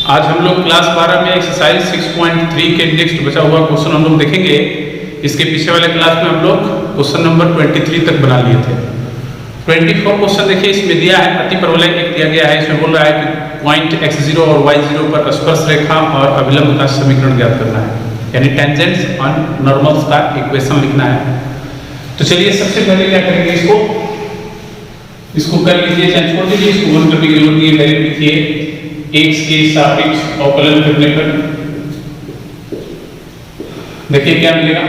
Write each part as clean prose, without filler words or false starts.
आज हम लोग क्लास 12 में एक्सरसाइज 6.3 के नेक्स्ट बचा हुआ क्वेश्चन हम लोग देखेंगे। इसके पीछे वाले क्लास में हम लोग क्वेश्चन नंबर 23 तक बना लिए थे। 24 क्वेश्चन देखिए, इसमें दिया है अति परवलय एक दिया गया है। इसमें बोल रहा है कि पॉइंट x0 और y0 पर स्पर्श रेखा और अभिलंब का समीकरण ज्ञात करना है, यानी टेंजेंट्स और नॉर्मल्स का इक्वेशन लिखना है। तो चलिए सबसे पहले क्या करेंगे, इसको कर लीजिए, चाहे छोड़ दीजिए, इसको गोल करने की जरूरत नहीं है। पहले लिखिए x के सापेक्ष अवकलन करने पर देखिए क्या मिलेगा।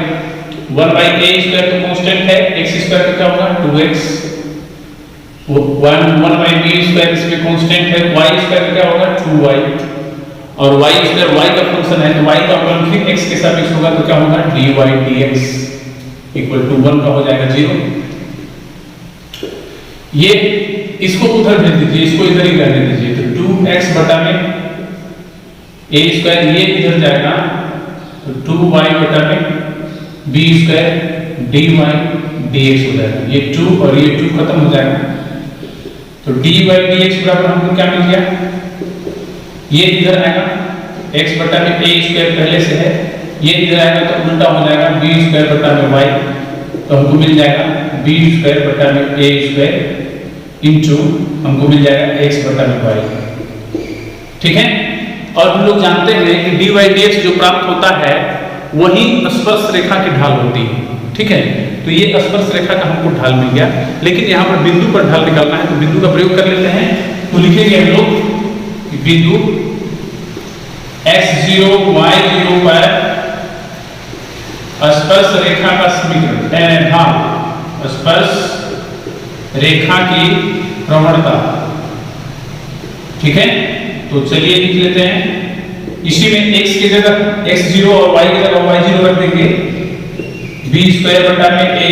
1/a² तो कांस्टेंट है, x² का क्या होगा 2x, 1/b² इसमें कांस्टेंट है, y² का क्या होगा 2y, और y² y का फंक्शन है तो y का अवकलन फिर x के सापेक्ष होगा तो क्या होगा dy dx इक्वल टू 1 का हो जाएगा 0। ये इसको उधर भेज दीजिए, इसको इधर ही रहने दीजिए। तो 2x बटा में a² ये इधर जाएगा तो 2y बटा में b² dy dx हो जाएगा। ये 2 और ये 2 खत्म हो जाएगा तो dy dx बराबर हमको क्या मिल गया, ये इधर आएगा x बटा में a² पहले से है, ये इधर आएगा तो उल्टा हो जाएगा b² बटा में y, तो हमको मिल जाएगा b² बटा में a² इंटू हमको मिल जाएगा x बटा में y। ठीक है, और हम लोग जानते हैं कि dy dx जो प्राप्त होता है वही स्पर्श रेखा की ढाल होती है। ठीक है, तो ये स्पर्श रेखा का हमको ढाल मिल गया, लेकिन यहाँ पर बिंदु पर ढाल निकालना है तो बिंदु का प्रयोग कर लेते हैं। तो लिखेंगे हम लोग कि बिंदु x0 y0 पर स्पर्श रेखा का समीकरण ढाल, स्पर्श रेखा की प्रवणता। ठीक है, तो चलिए लिख लेते हैं। इसी में x की जगह x0 और y की जगह y0 रख देंगे, b² बटा में a²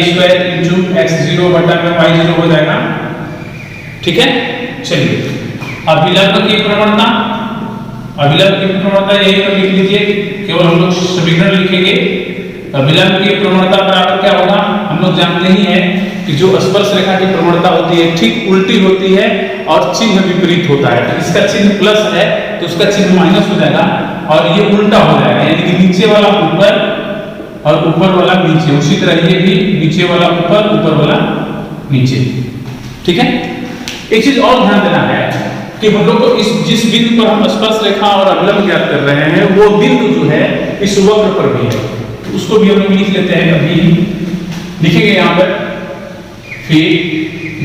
इंटू x0 बटा में y0 हो जाएगा। ठीक है, चलिए अभिलंब की प्रवणता, अभिलंब की प्रवणता यही पर लिख लीजिए, केवल हम लोग समीकरण लिखेंगे। अभिलंब की प्रवणता बराबर क्या होगा, हम लोग जानते ही हैं कि जो स्पर्श रेखा की प्रवणता होती है ठीक उल्टी होती है और चिन्ह विपरीत होता है। तो इसका चिन्ह प्लस है तो उसका चिन्ह माइनस हो जाएगा और ये उल्टा हो जाएगा, यानी कि नीचे वाला ऊपर और ऊपर वाला नीचे। उसी तरह ये भी नीचे वाला ऊपर, ऊपर वाला नीचे। ठीक है, एक चीज और ध्यान देना है कि हम लोग को जिस बिंदु पर हम स्पर्श रेखा और अभिलंब ज्ञात कर रहे हैं वो बिंदु जो है इस वक्र पर भी है, उसको भी हम लोग लिख लेते हैं। अभी लिखेंगे यहाँ पर, फिर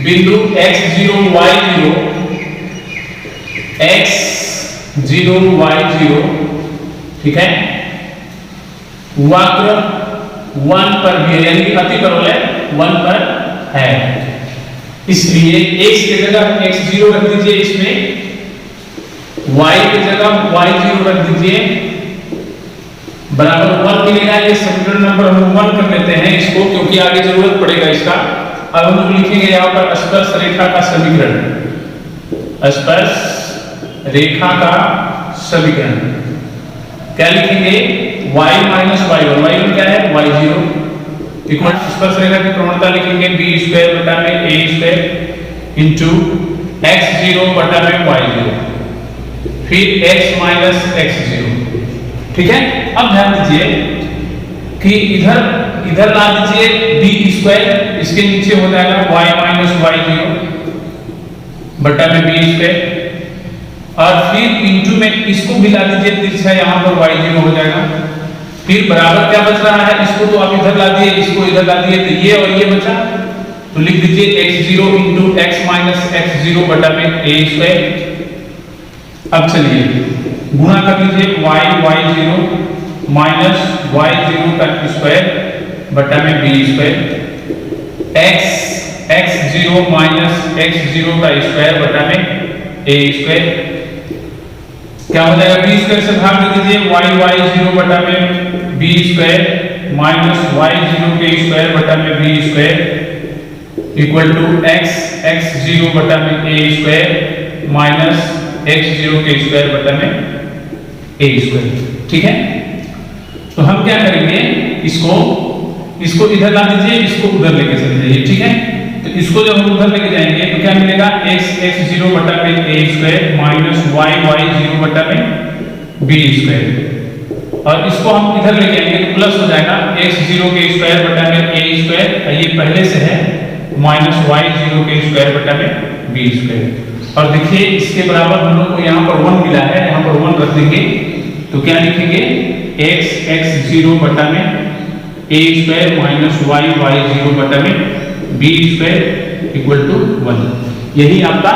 बिंदु x0 y0, x0 y0, ठीक है, वक्र 1 पर भी है, यानी कि अति परवलय 1 पर है, इसलिए x की जगह x0 रख दीजिए, इसमें y की जगह y0 रख दीजिए, बराबर 1 मिलेगा। ये समीकरण नंबर हम 1 कर लेते हैं इसको, क्योंकि आगे जरूरत पड़ेगा इसका। अब हम लोग लिखेंगे यहाँ पर स्पर्श रेखा का समीकरण, स्पर्श रेखा का समीकरण क्या लिखेंगे, y माइनस y1, y1 क्या है y0 इक्वल स्पर्श रेखा की प्रवणता लिखेंगे b² बटा में a² इंटू x0 बटा में y0, फिर x माइनस x0। ठीक है, अब ध्यान दीजिए कि इधर ला दीजिए b², इसके नीचे हो जाएगा y माइनस y0 बटा में b², और फिर इंटू में इसको भी ला दीजिए तिरछा, यहाँ पर y0 हो जाएगा। फिर बराबर क्या बच रहा है, इसको तो आप इधर ला दिए, इसको इधर ला दिए, तो ये और ये बचा, तो लिख दीजिए x0 into x minus x0 बटा में a²। अब चलिए गुणा कर लीजिए y0 माइनस y0 का स्क्वायर बटा में b², x0 माइनस x0 का स्क्वायर बटा में a², क्या हो जाएगा b² से भाग दे दीजिए, y0 बटा में b² माइनस y0 के स्क्वायर बटा में b² इक्वल टू x0 बटा में a² माइनस x0 के स्क्वायर बटा में a²। ठीक है, तो हम क्या करेंगे, इसको इधर ला दीजिए, इसको उधर लेके चले जाइए। ठीक है, तो इसको जब हम उधर लेके जाएंगे तो क्या मिलेगा, x 0 बटा में a स्क्वायर माइनस y 0 बटा में b स्क्वायर, और इसको हम इधर लेके आएंगे तो प्लस हो जाएगा x 0 के स्क्वायर बटा में a स्क्वायर, ये पहले से है, माइनस y 0 के स्क्वायर बटा में b स्क्वायर। और देखिए इसके बराबर हम लोग को यहाँ पर 1 मिला है, यहाँ पर 1 रख देंगे तो क्या लिखेंगे, x 0 बटा में a स्क्वायर माइनस y 0 बटा में b स्क्वायर इक्वल टू 1। यही आपका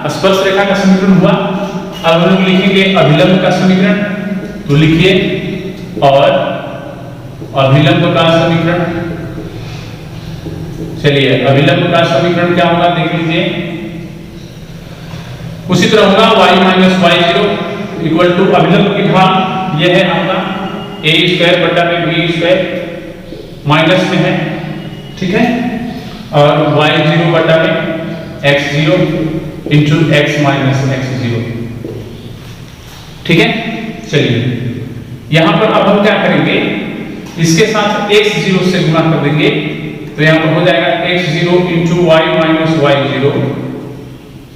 स्पर्श रेखा का समीकरण हुआ। अब हम लोग लिखेंगे अभिलंब का समीकरण, तो लिखिए, और अभिलंब का समीकरण, चलिए अभिलंब का समीकरण क्या होगा देख लीजिए, उसी तरह होगा y minus y 0 equal to अभिलंब की ढाल यह है आपका a स्क्वायर बटा में b स्क्वायर माइनस में है, ठीक है, और y 0 बटा में x 0 into x minus x 0, ठीक है। चलिए यहां पर अब हम क्या करेंगे, इसके साथ x 0 से गुणा कर देंगे तो यहां पर हो जाएगा x 0 into y minus y 0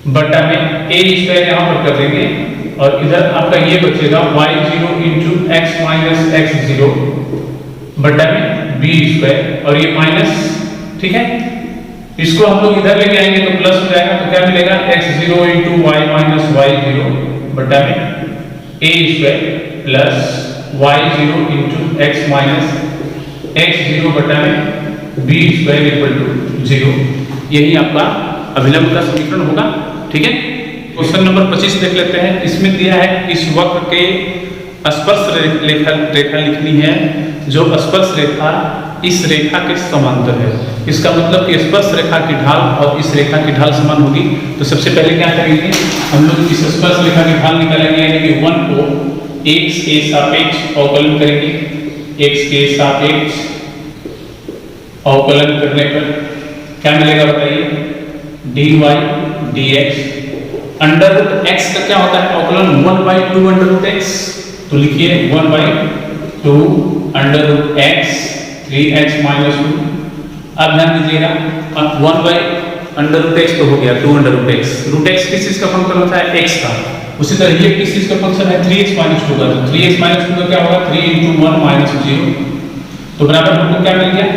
बटा में a स्क्वायर यहां पर कर देंगे, और इधर आपका ये बचेगा y 0 into x minus x 0 बटा में b स्क्वायर, और ये माइनस, ठीक है। इसको हम लोग इधर लेके आएंगे तो प्लस हो जाएगा, तो क्या मिलेगा, x 0 into y minus y 0 बटा में a square plus y 0 into x minus x 0 बटा में b स्क्वायर इक्वल टू 0। यही आपका अभिलंब का समीकरण होगा, ठीक है। क्वेश्चन नंबर 25 देख लेते हैं। इसमें दिया है इस वक्र के स्पर्श रेखा लिखनी है, जो स्पर्श रेखा इस रेखा के समांतर है। इसका मतलब कि स्पर्श रेखा की ढाल और इस रेखा की ढाल समान होगी। तो सबसे पहले क्या करेंगे, हम लोग इस स्पर्श रेखा की ढाल निकालेंगे, यानी कि 1 को x के सापेक्ष अवकलन करेंगे। x के सापेक्ष अवकलन करने पर क्या मिलेगा बताइए, dy dx, under root x का क्या होता है अवकलन, 1/2 अंडर रूट x, तो लिखिए 1/2 under root x 3x minus 2। अब ध्यान दीजिएगा, 1/√x तो हो गया 2 under root x, root x किस चीज का फंक्शन होता है, x का। उसी तरह ये किस चीज का फंक्शन है, 3x माइनस 2 का, तो 3x माइनस 2 का क्या होगा, 3 इंटू 1 माइनस 0, तो बराबर हमको क्या मिल गया,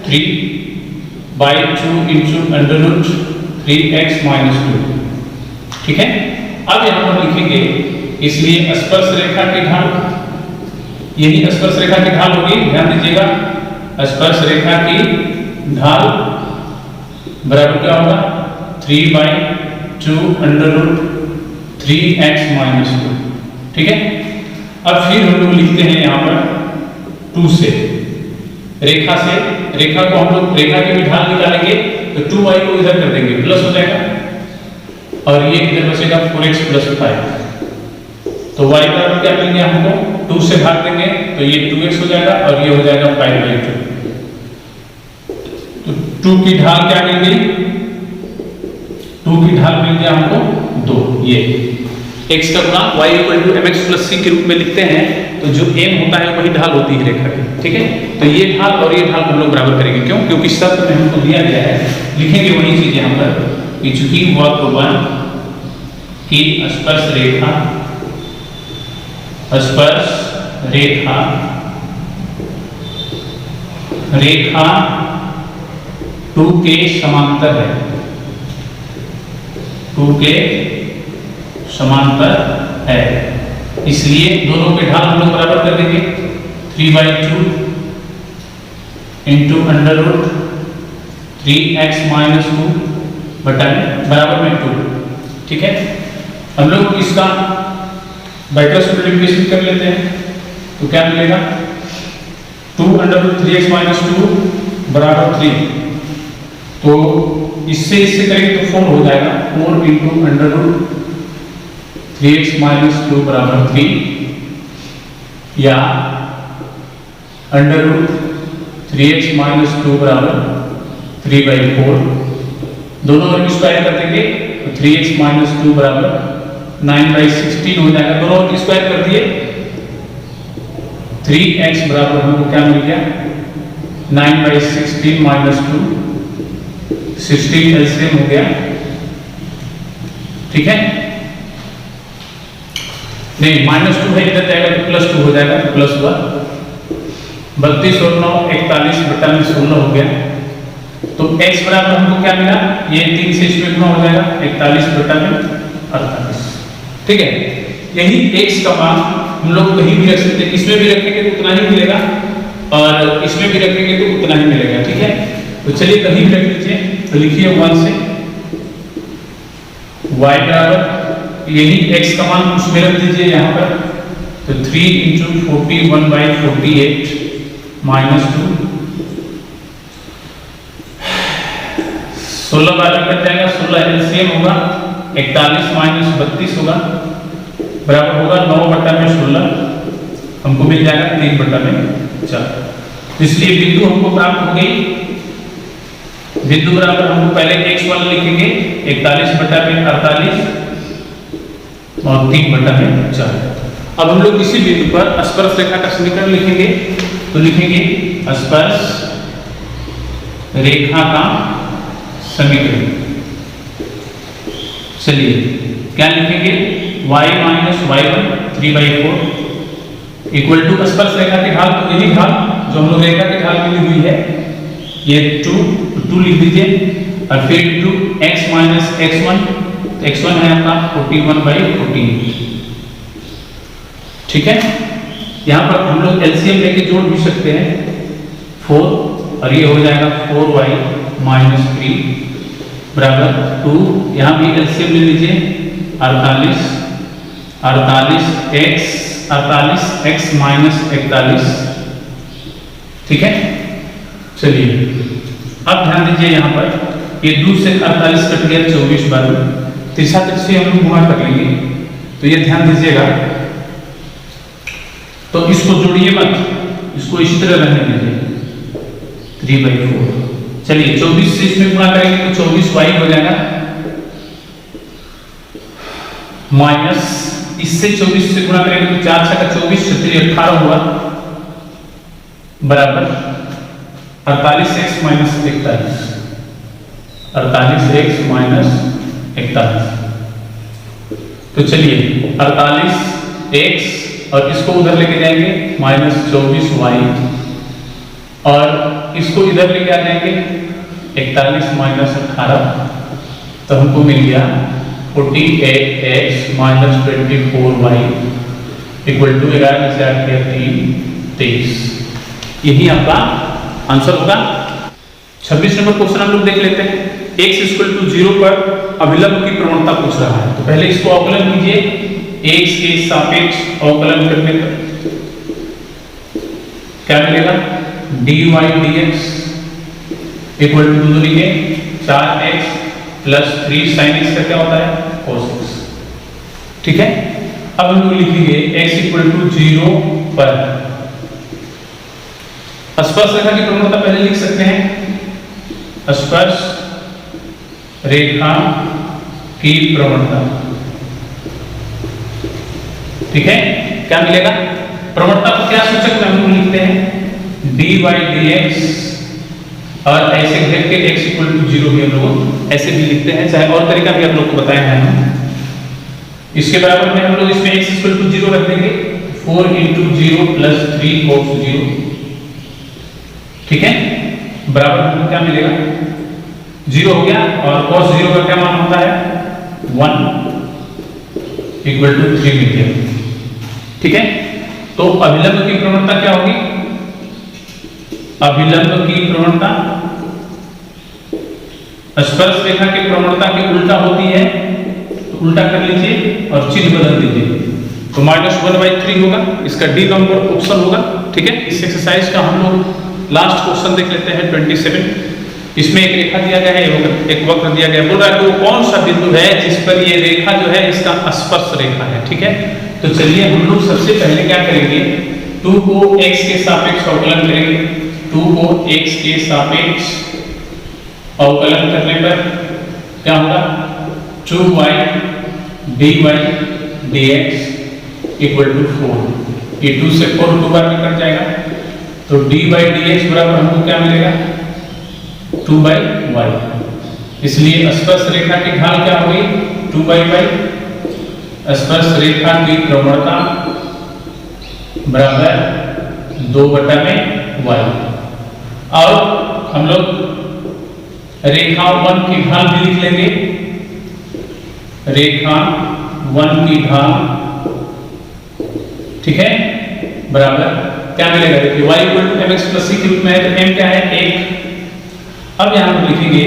3/2 into under root 3x minus 2, ठीक है। अब यहाँ पर लिखेंगे, इसलिए स्पर्श रेखा की ढाल, यही स्पर्श रेखा की ढाल होगी, ध्यान दीजिएगा, स्पर्श रेखा की ढाल बराबर क्या होगा, 3/2 अंडर रूट 3x माइनस 2, ठीक है। अब फिर हम लोग लिखते हैं यहाँ पर 2 से, रेखा से, रेखा को हम लोग रेखा की भी ढाल निकालेंगे तो 2y को इधर कर देंगे, प्लस हो जाएगा, और ये इधर बचेगा 4x प्लस 5, तो y बराबर क्या मिल गया हमको, 2 से भाग देंगे तो ये 2x हो जाएगा, और ये हो जाएगा 5/2। तो 2 की ढाल क्या मिल गई, 2 की ढाल मिल गया हमको 2। ये x का गुणा y equal to mx plus c के रूप में लिखते हैं, तो जो m होता है वही ढाल होती है रेखा की, ठीक है। तो ये ढाल और ये ढाल हम लोग बराबर करेंगे, क्यों, क्योंकि शब्द में हमको दिया गया है, लिखेंगे वही चीज यहाँ पर कि चूंकि वक्र 1 की स्पर्श रेखा रेखा 2 के समांतर है, 2 के समांतर है, इसलिए दोनों के ढाल हम लोग बराबर कर देंगे, 3/2 into under root 3x minus 2 बटा बराबर में 2, ठीक है। हम लोग इसका बैकवर्ड मल्टीप्लिकेशन कर लेते हैं, तो क्या मिलेगा, 2 अंडर रूट 3x माइनस 2 बराबर 3, तो इससे करेंगे तो 4 हो जाएगा, 4 into under root 3x minus 2 बराबर 3, या अंडर रूट 3x माइनस 2 बराबर 3/4, दोनों ओर स्क्वायर कर देंगे तो 3x माइनस 2 बराबर 9/16 हो जाएगा, दोनों ओर स्क्वायर कर दिए, 3x बराबर हमको क्या मिल गया, 9/16 माइनस 2 16 एलसीएम हो गया, ठीक है। नहीं, -2 है, इधर जाएगा तो +2 हो जाएगा, तो प्लस हुआ। 32 और 9 41 बटा में 16 हो गया। तो x बराबर हमको क्या मिला, ये 3 से इसमें गुणा हो जाएगा, 41 बटा में 48, ठीक है। यही x का मान हम लोग कहीं भी रख सकते हैं, इसमें भी रखेंगे तो उतना ही मिलेगा और इसमें भी रखेंगे तो उतना ही मिलेगा, ठीक है। तो चलिए कहीं भी रख लीजिए, तो लिखिए 1 से y बराबर यही x का मान उसमें रख दीजिए यहाँ पर, तो 3 × 41/48 -2, 16 बार कट जाएगा, 16 एलसीएम होगा, 41 - 32 होगा, बराबर होगा 9 बटा में 16, हमको मिल जाएगा 3 बटा में 4। इसलिए बिंदु हमको प्राप्त हो गई। बिंदु बराबर हमको पहले x1 लिखेंगे 41 बटा में 48 और 3 बटा में 4। अब हम लोग इसी बिंदु पर स्पर्श रेखा का समीकरण लिखेंगे, तो लिखेंगे स्पर्श रेखा का समीकरण। चलिए क्या लिखेंगे, y - y1 3/4 इक्वल टू स्पर्श रेखा की ढाल, तो यही ढाल जो हम लोग रेखा की ढाल के लिए हुई है, ये 2 लिख दीजिए और फिर टू x - x1, तो x1 है आपका 41/48, ठीक है। यहाँ पर हम लोग एलसीएम लेके जोड़ भी सकते हैं 4, और ये हो जाएगा 4y - 3 बराबर 2, यहाँ भी एलसीएम ले लीजिए 48 x - 41, ठीक है। चलिए अब ध्यान दीजिए, यहाँ पर ये 2 से 48 कट गया, 24 बार तीसरा से हम लोग गुणा कर लेंगे, तो ये ध्यान दीजिएगा। तो इसको जोड़िए मत, इसको इसी तरह रहने दीजिए 3/4। चलिए 24 से इसमें गुणा करेंगे तो 24y हो जाएगा, माइनस इससे 24 से गुणा करेंगे तो 4 × 24 से 18 हुआ, बराबर 48x - 41, 48x - 41। तो चलिए 48x और इसको उधर लेके जाएंगे -24y, और इसको इधर लेके आ जाएंगे 41 - 18, तो हमको मिल गया 48x - 24y इक्वल टू 11 से 8 के 3 23। यही आपका आंसर होगा। 26 नंबर क्वेश्चन हम लोग देख लेते हैं। x = 0 पर अभिलंब की प्रवणता पूछ रहा है, तो पहले इसको अवकलन कीजिए, x के सापेक्ष अवकलन करने पर क्या मिलेगा, dy dx इक्वल टू 2 लिखे 4x + 3 sin x का क्या होता है, cos x, ठीक है। अब हम लोग लिखेंगे x = 0 पर स्पर्श रेखा की प्रवणता पहले लिख सकते हैं, स्पर्श रेखा की प्रवणता, ठीक है। क्या मिलेगा, प्रवणता को क्या सूचक में हम लोग लिखते हैं, dy dx, और ऐसे घेर के x = 0 भी हम लोग ऐसे भी लिखते हैं, चाहे और तरीका भी आप लोग को बताया है। इसके बराबर में हम लोग इसमें x = 0 रख देंगे, 4 × 0 + 3 cos 0, ठीक है। बराबर हमको क्या मिलेगा, 0 हो गया, और cos 0 का क्या मान होता है, 1 = 3 मिल गया, ठीक है। तो अभिलंब की प्रवणता क्या होगी, अभिलंब की प्रवणता स्पर्श रेखा की प्रवणता के उल्टा होती है, तो उल्टा कर लीजिए और चिन्ह बदल दीजिए, तो -1/3 होगा, इसका डी नंबर ऑप्शन होगा, ठीक है। इस एक्सरसाइज का हम लोग लास्ट क्वेश्चन देख लेते हैं 27। इसमें एक रेखा दिया गया है, एक वक्र दिया गया है, बोल रहा है कि वो कौन सा बिंदु है जिस पर ये रेखा जो है इसका स्पर्श रेखा है, ठीक है। तो चलिए हम लोग सबसे पहले क्या करेंगे, 2 को x के सापेक्ष अवकलन करेंगे, 2 को x के सापेक्ष अवकलन करने पर क्या होगा, 2y dy dx = 4, ये 2 से 4 2 बार में कट जाएगा, तो dy dx बराबर हमको क्या मिलेगा, 2/y, इसलिए स्पर्श रेखा की ढाल क्या होगी 2y/, स्पर्श रेखा की प्रवणता बराबर 2/y। और हम लोग रेखा 1 की ढाल भी लिख लेंगे। रेखा 1 की ढाल, ठीक है, बराबर क्या मिलेगा, देखिए y = mx + c के रूप में है, तो m क्या है 1। अब यहां हम लिखेंगे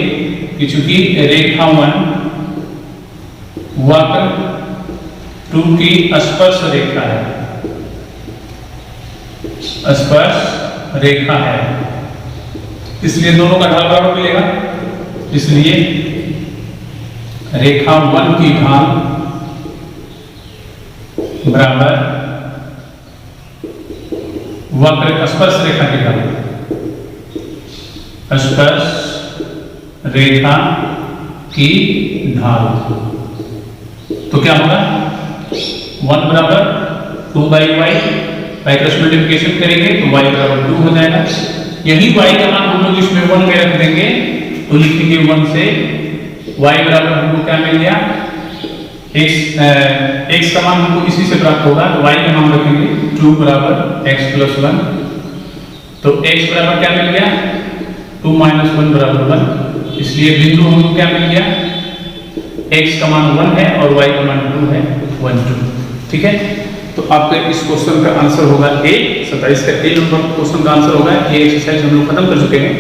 कि चूंकि रेखा 1 वक्र 2 की स्पर्श रेखा है, स्पर्श रेखा है, इसलिए दोनों का ढाल बराबर मिलेगा। इसलिए रेखा 1 की ढाल बराबर वक्र स्पर्श रेखा की ढाल, स्पर्श रेखा की ढाल। तो क्या होगा 1 बराबर 2/y, y क्रॉस मल्टीप्लिकेशन करेंगे तो y बराबर 2 हो जाएगा। यही y का मान हम लोग इसमें 1 में रख देंगे तो लिखेंगे 1 से y बराबर हमको क्या मिल गया, x का मान हमको इसी से प्राप्त होगा, तो y का मान रखेंगे 2 बराबर x + 1। तो x बराबर क्या मिल गया 2 - 1 बराबर 1। इसलिए बिंदु हमको क्या मिल गया, x का मान 1 है और y का मान 2 है, 1 2। ठीक है, तो आपके इस क्वेश्चन का आंसर होगा ए। 27 का ए नंबर क्वेश्चन का आंसर होगा। ये एक्सरसाइज हम लोग खत्म कर चुके हैं।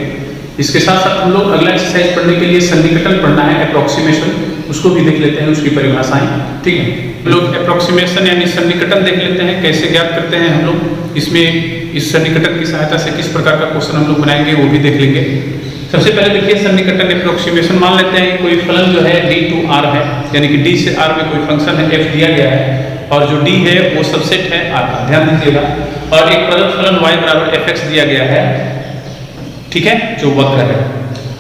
इसके साथ साथ हम लोग अगला एक्सरसाइज पढ़ने के लिए सन्निकटन पढ़ना है, अप्रोक्सीमेशन, उसको भी देख लेते हैं, उसकी परिभाषाएं। ठीक है, हम लोग अप्रोक्सीमेशन यानी सन्निकटन देख लेते हैं, कैसे ज्ञात करते हैं हम लोग। इसमें इस सन्निकटन की सहायता से किस प्रकार का क्वेश्चन हम लोग बनाएंगे वो भी देख लेंगे। सबसे पहले देखिए सन्निकटन अप्रोक्सीमेशन। मान लेते हैं कोई फलन जो है d to r है, यानी कि d से r में कोई फंक्शन है f दिया गया है और जो d है वो सबसेट है r का, ध्यान दीजिएगा। और एक प्रदत्त फलन y बराबर fx दिया गया है, ठीक है, जो वक्र है।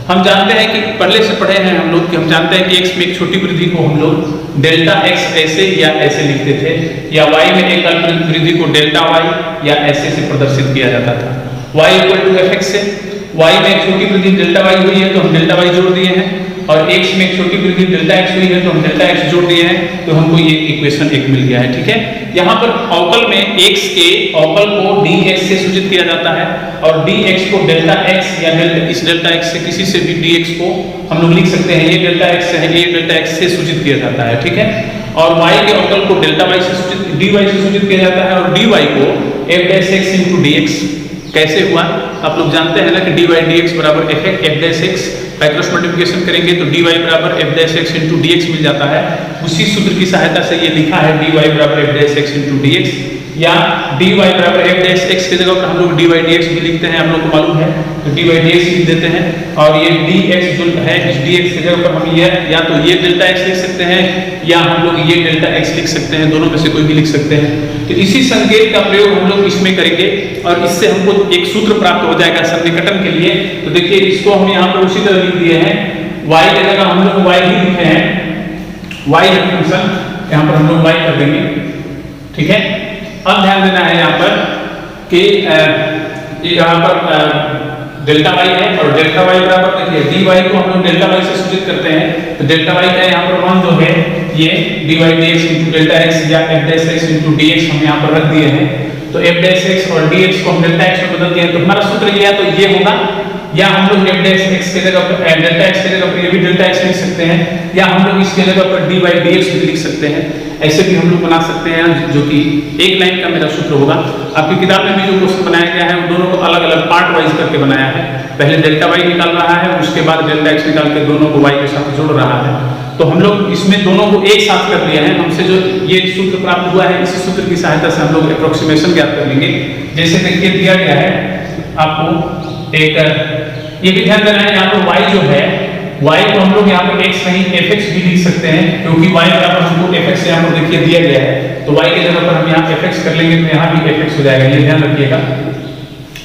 हम जानते हैं कि पहले से पढ़े हैं हम लोग कि हम जानते हैं कि x में एक छोटी वृद्धि को हम लोग डेल्टा x ऐसे या ऐसे लिखते थे, या y में एक अल्प वृद्धि को डेल्टा y या ऐसे से प्रदर्शित किया जाता था। y = fx से y में एक छोटी वृद्धि डेल्टा y हुई है तो हम डेल्टा y जोड़ दिए हैं, और x में एक छोटी वृद्धि डेल्टा x हुई है तो हम डेल्टा x जोड़ दिए हैं, तो हमको ये इक्वेशन 1 मिल गया है। ठीक है, यहाँ पर अवकल में x के अवकल को dx से सूचित किया जाता है और dx को डेल्टा x या इस डेल्टा x से किसी से भी dx को हम लोग लिख सकते हैं, ये डेल्टा x है, ये डेल्टा x से सूचित किया जाता है। ठीक है, और y के अवकल को डेल्टा y से सूचित dy से सूचित किया जाता है और dy को f'(x) * dx। कैसे हुआ आप लोग जानते हैं ना कि dy dx बराबर f'(x), क्रॉस मल्टीप्लिकेशन करेंगे तो dy बराबर f'(x) * dx मिल जाता है। उसी सूत्र की सहायता से ये लिखा है dy बराबर f'(x) * dx, या dy बराबर f'(x) की जगह पर हम लोग dy dx भी लिखते हैं, आप लोग को मालूम है, तो dy dx लिख देते हैं। और ये dx जो है इस dx की जगह पर हम ये या तो ये डेल्टा x लिख सकते हैं या हम लोग ये डेल्टा x लिख सकते हैं, दोनों में से कोई भी लिख सकते हैं। तो इसी संकेत का प्रयोग हम लोग इसमें करेंगे और इससे हमको एक सूत्र प्राप्त हो जाएगा सन्निकटन के लिए। तो देखिए इसको हम यहाँ पर उसी तरह लिख दिए हैं, y की जगह हम लोग y ही लिखे हैं, y है फंक्शन, यहाँ पर हम लोग y कर देंगे। ठीक है, अब ध्यान देना है यहाँ पर कि यहाँ पर डेल्टा y है और डेल्टा y बराबर देखिए dy को हम लोग डेल्टा y से सूचित करते हैं, तो डेल्टा y का यहाँ पर मान जो है ये dy dx * डेल्टा x या f'(x) * dx हम यहाँ पर रख दिए हैं। तो f'(x) और dx को हम डेल्टा x में बदल दिए हैं, तो हमारा सूत्र ये है तो ये होगा, या हम लोग f'(x) की जगह पर डेल्टा x की जगह पर ये भी डेल्टा x लिख सकते हैं, या हम लोग इसके जगह पर dy dx भी लिख सकते हैं। ऐसे भी हम लोग बना सकते हैं, जो कि एक लाइन का मेरा सूत्र होगा। आपकी किताब में भी जो क्वेश्चन बनाया गया है वो दोनों को अलग अलग पार्ट वाइज करके बनाया है। पहले डेल्टा y निकाल रहा है, उसके बाद डेल्टा x निकाल के दोनों को y के साथ जोड़ रहा है। तो हम लोग इसमें दोनों को एक साथ कर लिया है। हमसे जो ये सूत्र प्राप्त हुआ है इसी सूत्र की सहायता से हम लोग अप्रोक्सीमेशन ज्ञात कर लेंगे। जैसे देखिए दिया गया है आपको एक, ये भी ध्यान देना है यहाँ पर y जो है y को हम लोग यहाँ पर x नहीं fx भी लिख सकते हैं, क्योंकि y बराबर हमको fx यहाँ पर देखिए दिया गया है, तो y की जगह पर हम यहाँ fx कर लेंगे तो यहाँ भी fx हो जाएगा, ये ध्यान रखिएगा।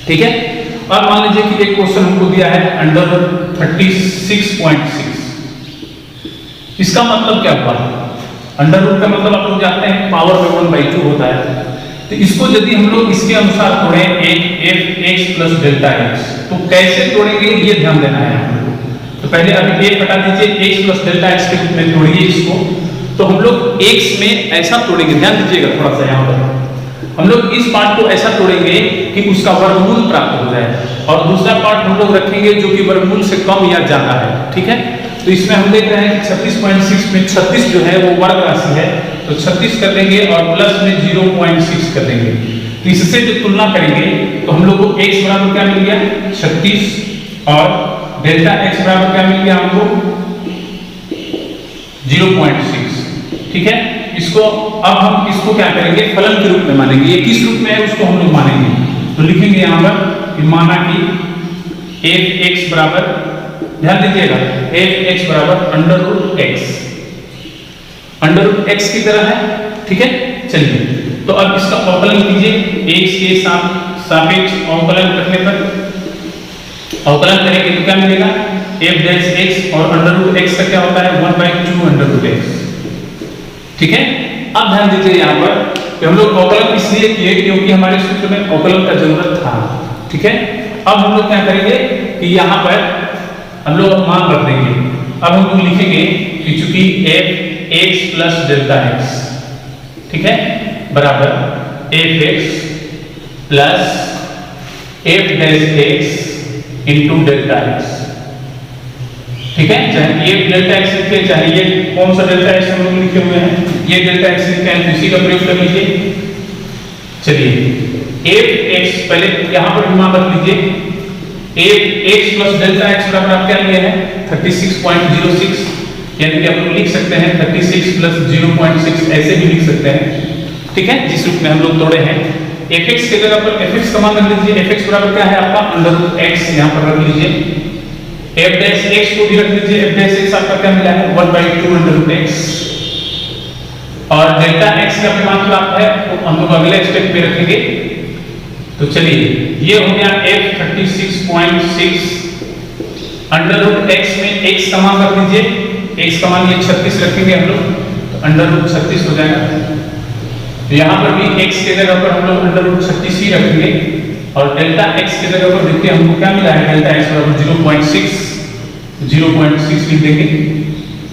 ठीक है, और मान लीजिए कि एक क्वेश्चन हमको दिया है √36.6। इसका मतलब क्या हुआ? अंडर रूट का मतलब आप लोग जानते हैं पावर में 1/2 होता है। तो इसको यदि हम लोग इसके अनुसार तोड़ें एक f(x + डेल्टा x), तो कैसे तोड़ेंगे ये ध्यान देना है हम लोग। तो पहले अभी एक हटा दीजिए, x प्लस डेल्टा x के रूप में तोड़िए इसको। तो हम लोग x में ऐसा तोड़ेंगे, ध्यान दीजिएगा थोड़ा सा यहाँ पर, हम लोग इस पार्ट को ऐसा तोड़ेंगे कि उसका वर्गमूल प्राप्त हो जाए, और दूसरा पार्ट हम लोग रखेंगे जो कि वर्गमूल से कम या ज्यादा है, ठीक है। तो इसमें हम देख रहे हैं कि 36.6 में 36 जो है वो वर्ग राशि है, तो 36 कर देंगे और प्लस में 0.6 कर देंगे। तो इससे जो तुलना करेंगे तो हम लोग को x बराबर क्या मिल गया 36, और डेल्टा x बराबर क्या मिल गया हमको 0.6, ठीक है। इसको अब हम इसको क्या करेंगे, फलन के रूप में मानेंगे। ये किस रूप में है उसको हम लोग मानेंगे, तो लिखेंगे यहाँ पर कि माना कि f(x) बराबर, ध्यान दीजिएगा, f(x) बराबर √x की तरह है, ठीक है। चलिए तो अब इसका अवकलन कीजिए, x के सापेक्ष अवकलन करने पर, अवकलन करेंगे तो क्या मिलेगा f(x) और √x का क्या होता है 1/2 √x, ठीक है। अब ध्यान दीजिए यहाँ पर कि हम लोग अवकलन इसलिए किए क्योंकि हमारे सूत्र में अवकलन का जरूरत था, ठीक है। अब हम लोग क्या करेंगे कि यहाँ पर हम लोग मान रख देंगे। अब हम लोग लिखेंगे कि चूंकि f(x) प्लस डेल्टा x, ठीक है, बराबर f(x) plus f(x) into delta x, ठीक है। चाहे ये डेल्टा x लिखे, चाहे ये कौन सा डेल्टा x हम लोग लिखे हुए हैं, ये डेल्टा x लिखे हैं, तो इसी का प्रयोग कर लीजिए। चलिए f(x) पहले यहाँ पर मान रख लीजिए, f(x) प्लस डेल्टा x बराबर आप क्या लिए हैं 36.06, यानी कि आप लोग लिख सकते हैं 36 प्लस 0.6, ऐसे भी लिख सकते हैं, ठीक है, जिस रूप में हम लोग तोड़े हैं। f(x) के जगह पर f(x) का मान रख लीजिए, f(x) बराबर क्या है आपका √x, यहाँ पर रख लीजिए। f(x) को भी रख लीजिए, f(x) आपका क्या मिला है 1/2 √x, और डेल्टा x का मान प्राप्त है तो हम लोग अगले स्टेप पे रखेंगे। तो चलिए ये हो गया f36.6 √x में x का मान रख लीजिए, x का मान ये 36 रखेंगे हम लोग, तो √36 हो जाएगा। तो यहाँ पर भी x के जगह पर हम लोग √36 ही रखेंगे, और डेल्टा x के जगह पर देखिए हमको क्या मिला है, डेल्टा x बराबर 0.6 लिख देंगे।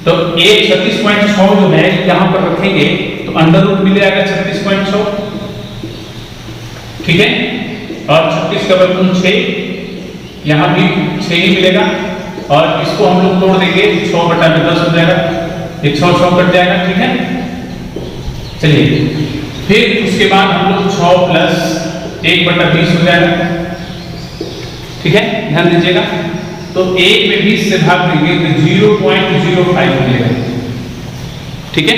तो ये 36.6 जो है यहाँ पर रखेंगे तो अंडर रूट मिल जाएगा 36.6, ठीक है, और 36 का वर्गमूल 6, यहाँ भी 6 ही मिलेगा, और इसको हम लोग तोड़ देंगे 6/10 हो जाएगा, ये 6 कट जाएगा, ठीक है। चलिए फिर उसके बाद हम लोग 6 प्लस 1/20 हो जाएगा, ठीक है, ध्यान दीजिएगा। तो 1 में 20 से भाग देंगे तो 0.05 मिलेगा, ठीक है।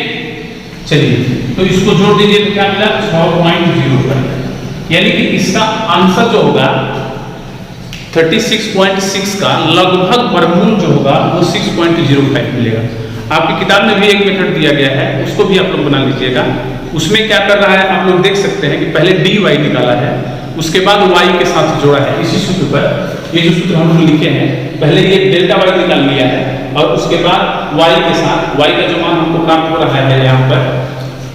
चलिए तो इसको जोड़ दीजिए तो क्या मिला 6.05, यानी कि इसका आंसर जो होगा 36.6 का लगभग वर्गमूल जो होगा वो 6.05 मिलेगा। आपकी किताब में भी एक मेथड दिया गया है, उसको भी आप लोग बना लीजिएगा। उसमें क्या कर रहा है आप लोग देख सकते हैं कि पहले dy निकाला है, उसके बाद y के साथ जोड़ा है। इसी सूत्र पर ये जो सूत्र हम लोग लिखे हैं, पहले ये डेल्टा y निकाल लिया है, और उसके बाद y के साथ y का जो मान हमको प्राप्त हो रहा है यहाँ पर,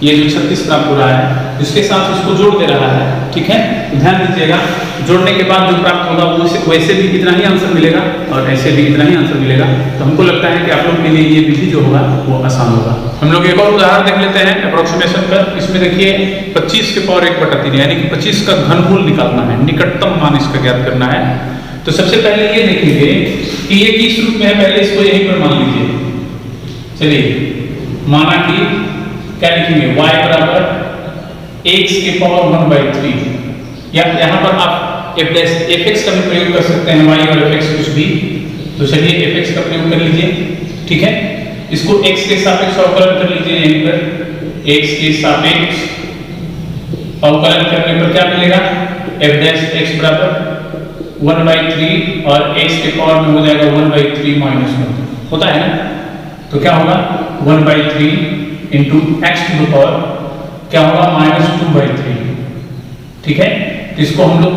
ये जो 36 प्राप्त हो रहा है, इसके साथ इसको जोड़ दे रहा है, ठीक है। ध्यान दीजिएगा, जोड़ने के बाद जो प्राप्त होगा वो वैसे भी इतना ही आंसर मिलेगा और ऐसे भी इतना ही आंसर मिलेगा। तो हमको लगता है कि आप लोग के लिए ये विधि जो होगा वो आसान होगा। हम लोग एक और उदाहरण देख लेते हैं अप्रोक्सीमेशन पर। इसमें देखिए 25 के पावर 1/3, यानी कि 25 का घनमूल निकालना है, निकटतम मान इसका ज्ञात करना है। तो सबसे पहले ये देखेंगे कि ये किस रूप में है, पहले इसको यहीं पर मान लीजिए। चलिए माना कि क्या लिखेंगे y बराबर x के पावर 1/3, या यहाँ पर आप f(x) का भी प्रयोग कर सकते हैं, y और f(x) कुछ भी। तो चलिए f(x) का प्रयोग कर लीजिए, ठीक है। इसको x के सापेक्ष अवकलन कर लीजिए, यहीं पर x के सापेक्ष अवकलन करने पर क्या मिलेगा f(x) बराबर 1/3, और x के पावर में हो जाएगा 1/3 - 1 होता है ना। तो क्या होगा 1/3 into x to the power क्या होगा -2/3, ठीक है। तो इसको हम लोग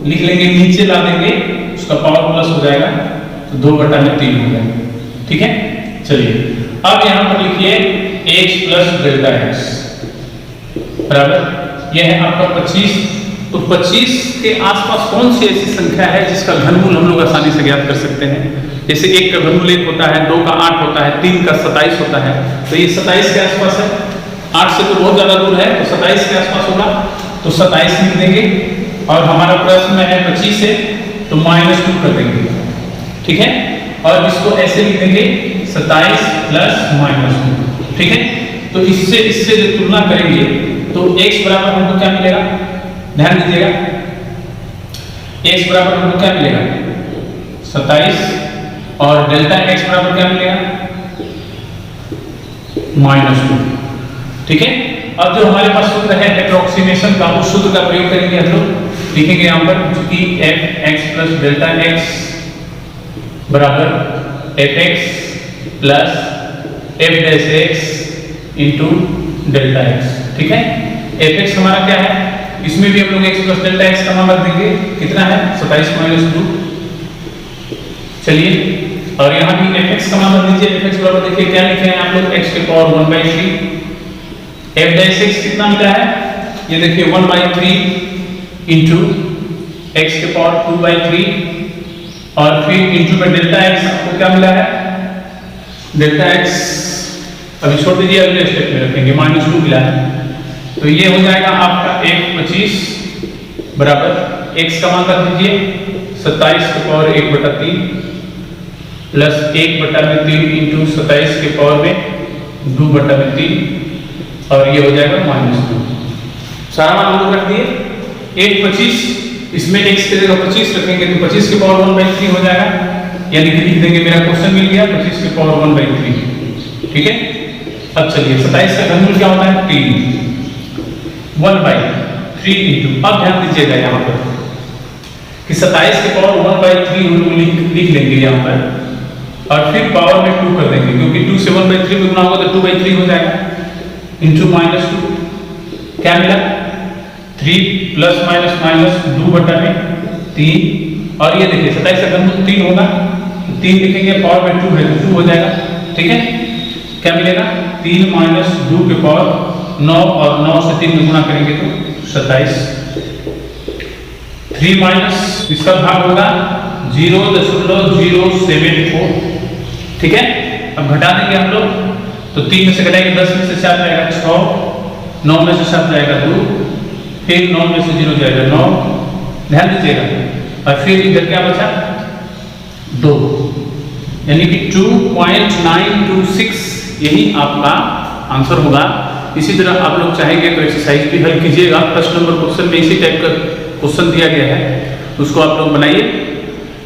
लिख लेंगे, नीचे ला देंगे, उसका पावर प्लस हो जाएगा, तो 2/3 हो जाएगा, ठीक है। चलिए अब यहाँ पर लिखिए x प्लस डेल्टा x बराबर, यह है आपका 25। तो 25 के आसपास कौन सी ऐसी संख्या है जिसका घनमूल हम लोग आसानी से ज्ञात कर सकते हैं? जैसे 1 का घनमूल 1 होता है, 2 का 8 होता है, 3 का 27 होता है, तो ये 27 के आसपास है। 8 से तो बहुत ज्यादा दूर है, तो 27 के आसपास होगा, तो 27 लिख देंगे। और हमारा प्रश्न में है 25 है, तो -2 कर देंगे, ठीक है। और इसको ऐसे लिख देंगे 27 प्लस -2, ठीक है। तो इससे जो तुलना करेंगे तो x बराबर हमको क्या मिलेगा, ध्यान दीजिएगा, x बराबर हमको क्या मिलेगा 27, और डेल्टा x बराबर क्या मिलेगा -2, ठीक है। अब जो हमारे पास सूत्र है एप्रोक्सीमेशन का, उस सूत्र का प्रयोग करेंगे हम लोग। लिखेंगे यहाँ पर कि fx प्लस डेल्टा x बराबर fx plus f dash x into delta x, ठीक है। fx हमारा क्या है, इसमें भी हम लोग x प्लस डेल्टा x का मान रख देंगे, कितना है 27 - 2, चलिए। और यहाँ भी fx का मान रख दीजिए। fx बराबर देखिए क्या लिखे हैं आप लोग, x के पावर 1/3, f डैश x कितना मिला है, ये देखिए 1/3 इंटू x के पावर 2/3, और फिर इंटू में डेल्टा x आपको क्या मिला है, डेल्टा x अभी छोड़ दीजिए, अगले स्टेप में रखेंगे, -2 मिला है। तो ये हो जाएगा आपका 1/25 बराबर x का मान रख दीजिए 27 के पावर 1/3 प्लस 1/3 इंटू 27 के पावर में 2/3, और ये हो जाएगा -2। सारा मान हम लोग रख दिए। 1/25, इसमें x की जगह 25 रखेंगे तो 25 के पावर 1/3 हो जाएगा, यानी कि लिख देंगे, मेरा क्वेश्चन मिल गया 25 के पावर 1/3, ठीक है। अब चलिए 27 का घनमूल क्या होता है 3, 1/3 इंटू, अब ध्यान दीजिएगा यहाँ पर कि 27 के पावर 1/3 हम लोग लिख लेंगे यहाँ पर, और फिर पावर में 2 कर देंगे, क्योंकि 2 से 1/3 में गुना होगा तो 2/3 हो जाएगा, इंटू -2, क्या मिला 3 प्लस माइनस 2/3, और ये देखिए 27 का घनमूल 3 होगा, 3 लिखेंगे, पावर में 2 है तो 2 हो जाएगा, ठीक है। क्या मिलेगा 3 - 2 के पावर 9, और 9 से 3 में गुना करेंगे तो 27, 3 माइनस इसका भाग होगा 0.074, ठीक है। अब घटा देंगे हम लोग, तो 3 में से घटाएंगे 10 में से 4 जाएगा 6, 9 में से 7 जाएगा 2, फिर 9 में से 0 जाएगा 9, ध्यान दीजिएगा, और फिर इधर क्या बचा 2, यानी कि 2.926 यही आपका आंसर होगा। इसी तरह आप लोग चाहेंगे तो एक्सरसाइज भी हल कीजिएगा। फर्स्ट नंबर क्वेश्चन में इसी टाइप का क्वेश्चन दिया गया है, उसको आप लोग बनाइए।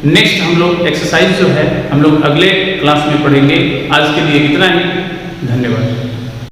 नेक्स्ट हम लोग एक्सरसाइज जो है हम लोग अगले क्लास में पढ़ेंगे। आज के लिए इतना ही, धन्यवाद।